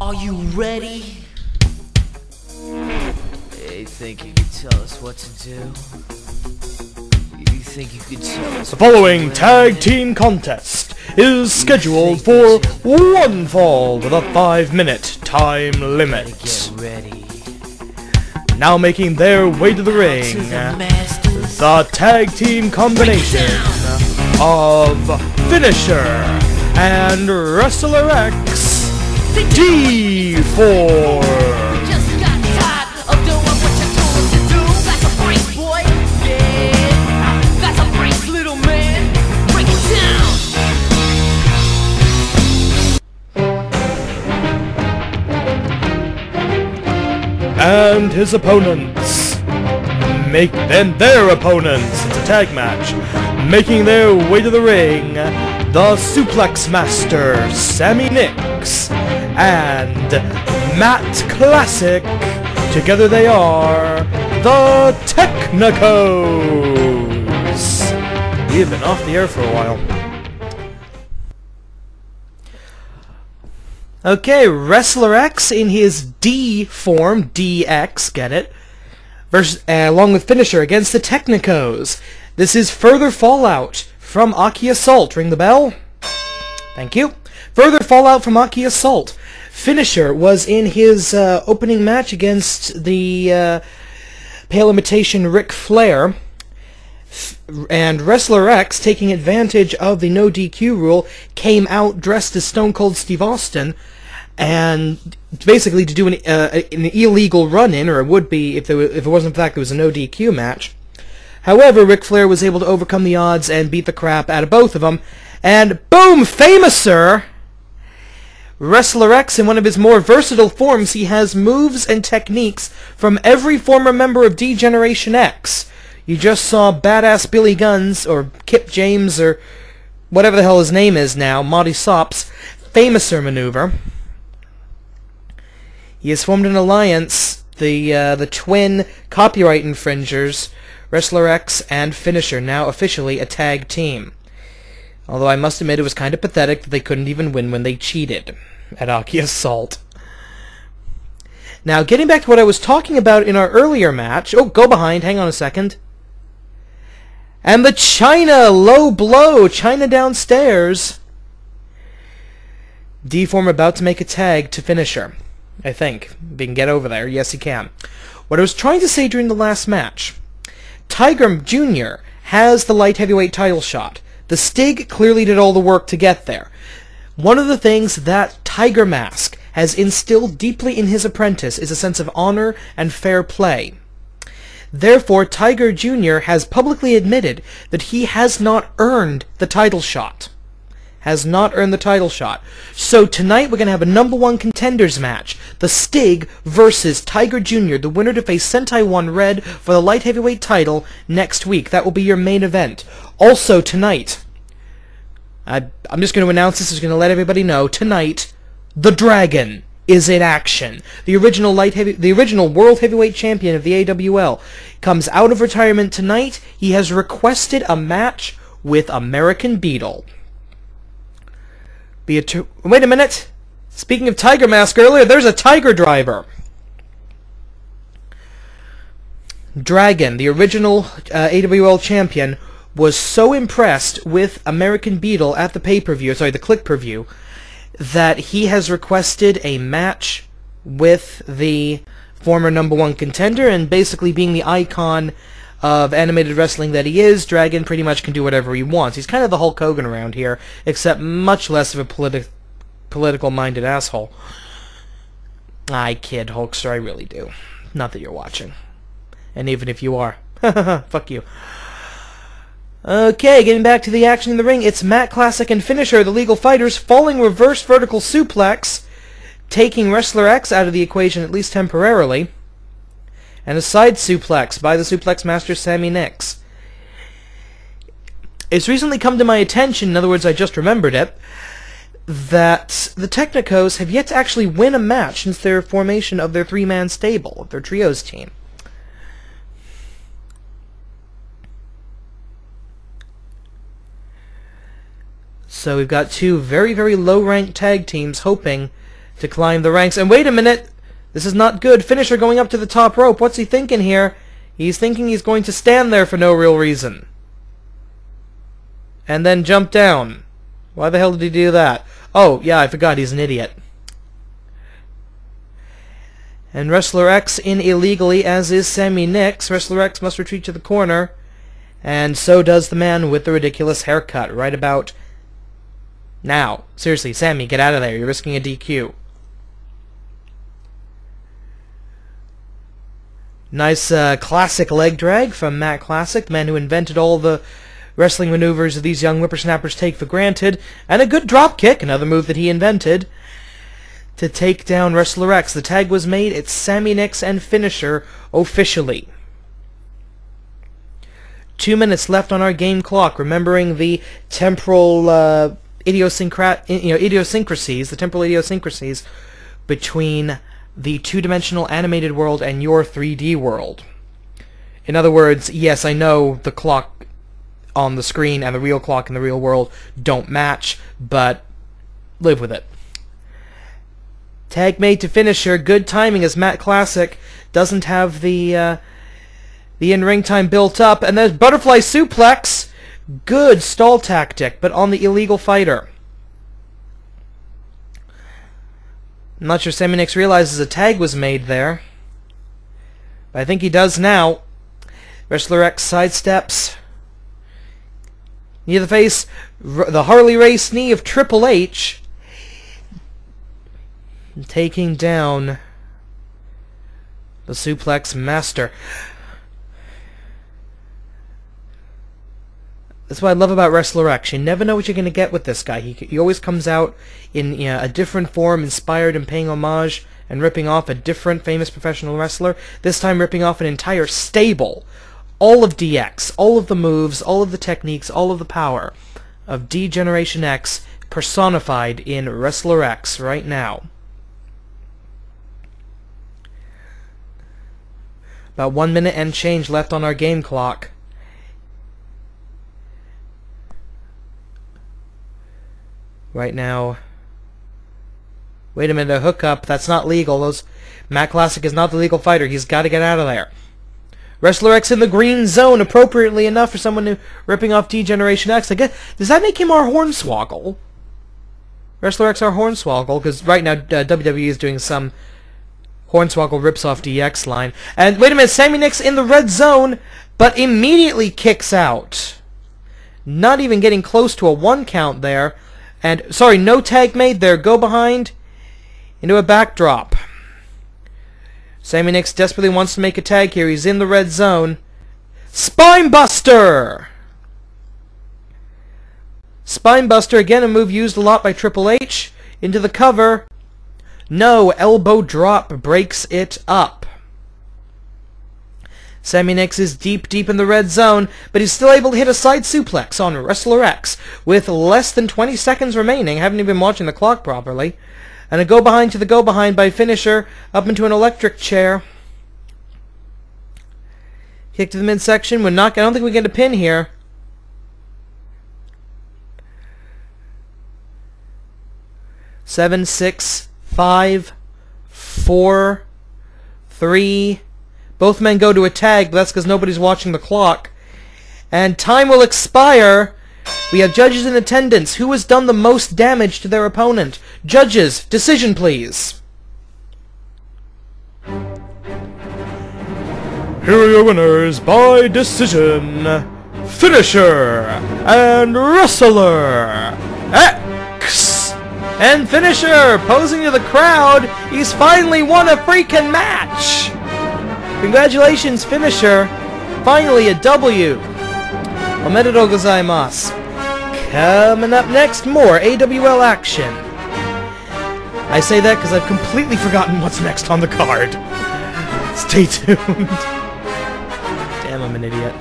Are you ready? You think you could tell us what to do? You think you could tell us? The following tag team contest is scheduled for one fall with a 5-minute time limit. Get ready. Now making their way to the ring, the tag team combination of Finisher and Wrestler X D4. Just got tired of doing what you told us to do. That's a brace, boy. Yeah, that's a brace, little man. Break it down. And his opponents, their opponents, it's a tag match, making their way to the ring, the Suplex Master, Sammy Nix, and Matt Classic. Together they are the Technicos. We have been off the air for a while. Okay, Wrestler X in his D form, DX, get it? Versus, along with Finisher against the Technicos. This is further fallout from Aki Assult. Ring the bell. Thank you. Further fallout from Aki Assult. Finisher was in his opening match against the pale imitation Ric Flair. And Wrestler X, taking advantage of the no DQ rule, came out dressed as Stone Cold Steve Austin, and basically to do an illegal run-in, or it would be if it wasn't the fact it was a no DQ match. However, Ric Flair was able to overcome the odds and beat the crap out of both of them, and boom, famouser! Wrestler X, in one of his more versatile forms, he has moves and techniques from every former member of D-Generation X. You just saw Badass Billy Guns, or Kip James, or whatever the hell his name is now, Monty Sop's famouser maneuver. He has formed an alliance, the twin copyright infringers, Wrestler X and Finisher, now officially a tag team. Although I must admit it was kind of pathetic that they couldn't even win when they cheated at Aki Assult. Now, getting back to what I was talking about in our earlier match... Oh, go behind, hang on a second. And the China low blow, China downstairs. D-Form about to make a tag to Finisher, I think. If he can get over there, yes he can. What I was trying to say during the last match, Tiger Jr. has the light heavyweight title shot. The Stig clearly did all the work to get there. One of the things that Tiger Mask has instilled deeply in his apprentice is a sense of honor and fair play. Therefore, Tiger Jr. has publicly admitted that he has not earned the title shot. Has not earned the title shot. So tonight we're going to have a #1 contenders match. The Stig versus Tiger Jr., the winner to face Sentai 1 Red for the light heavyweight title next week. That will be your main event. Also tonight, I'm just going to announce this, is going to let everybody know, tonight, the Dragon is in action. The original world heavyweight champion of the AWL comes out of retirement tonight. He has requested a match with American Beetle. Wait a minute. Speaking of Tiger Mask earlier, there's a Tiger Driver. Dragon, the original AWL champion, was so impressed with American Beetle at the pay-per-view, sorry, the click-per-view, that he has requested a match with the former #1 contender, and basically being the icon of animated wrestling that he is, Dragon pretty much can do whatever he wants. He's kind of the Hulk Hogan around here, except much less of a political-minded asshole. I kid, Hulkster, I really do. Not that you're watching. And even if you are, fuck you. Okay, getting back to the action in the ring, it's Matt Classic and Finisher, the Legal Fighters, falling reverse vertical suplex, taking Wrestler X out of the equation at least temporarily, and a side suplex by the Suplex Master Sammy Nix. It's recently come to my attention, in other words I just remembered it, that the Technicos have yet to actually win a match since their formation of their three-man stable, their trios team. So we've got two very, very low-ranked tag teams hoping to climb the ranks. And wait a minute! This is not good. Finisher going up to the top rope. What's he thinking here? He's thinking he's going to stand there for no real reason. And then jump down. Why the hell did he do that? Oh, yeah, I forgot. He's an idiot. And Wrestler X in illegally, as is Sammy Nix. Wrestler X must retreat to the corner. And so does the man with the ridiculous haircut right about now. Seriously, Sammy, get out of there. You're risking a DQ. Nice classic leg drag from Matt Classic, the man who invented all the wrestling maneuvers that these young whippersnappers take for granted. And a good drop kick, another move that he invented, to take down Wrestler X. The tag was made. It's Sammy Nix and Finisher officially. 2 minutes left on our game clock, remembering the temporal idiosyncrasies, the temporal idiosyncrasies between the two-dimensional animated world and your 3D world. In other words, yes, I know the clock on the screen and the real clock in the real world don't match, but live with it. Tag made to Finisher. Good timing as Matt Classic doesn't have the in-ring time built up. And there's butterfly suplex. Good stall tactic, but on the illegal fighter. I'm not sure Sammy Nix realizes a tag was made there. But I think he does now. Wrestler X sidesteps. Knee to the face. The Harley Race knee of Triple H. Taking down the suplex master. That's what I love about Wrestler X. You never know what you're going to get with this guy. He always comes out in a different form, inspired and paying homage and ripping off a different famous professional wrestler. This time ripping off an entire stable. All of DX, all of the moves, all of the techniques, all of the power of D-Generation X personified in Wrestler X right now. About 1 minute and change left on our game clock. Right now. Wait a minute, a hookup. That's not legal. Matt Classic is not the legal fighter. He's got to get out of there. Wrestler X in the green zone, appropriately enough for someone who ripping off D-Generation X. I guess, does that make him our Hornswoggle? Wrestler X our Hornswoggle, because right now WWE is doing some Hornswoggle rips off DX line. And wait a minute, Sammy Nix in the red zone, but immediately kicks out. Not even getting close to a 1 count there. And, sorry, no tag made there. Go behind into a backdrop. Sammy Nix desperately wants to make a tag here. He's in the red zone. Spinebuster! Spinebuster, again a move used a lot by Triple H. Into the cover. No, elbow drop breaks it up. Sammy Nix is deep in the red zone, but he's still able to hit a side suplex on Wrestler X with less than 20 seconds remaining. Haven't even been watching the clock properly. And a go-behind to the go-behind by Finisher up into an electric chair. Kick to the midsection. I don't think we get a pin here. Seven, 6, 5, 4, 3... Both men go to a tag, but that's because nobody's watching the clock. And time will expire. We have judges in attendance. Who has done the most damage to their opponent? Judges, decision please. Here are your winners by decision. Finisher and Wrestler X. And Finisher, posing to the crowd, he's finally won a freaking match. Congratulations, Finisher. Finally a W. Omedetou gozaimasu. Coming up next, more AWL action. I say that because I've completely forgotten what's next on the card. Stay tuned. Damn, I'm an idiot.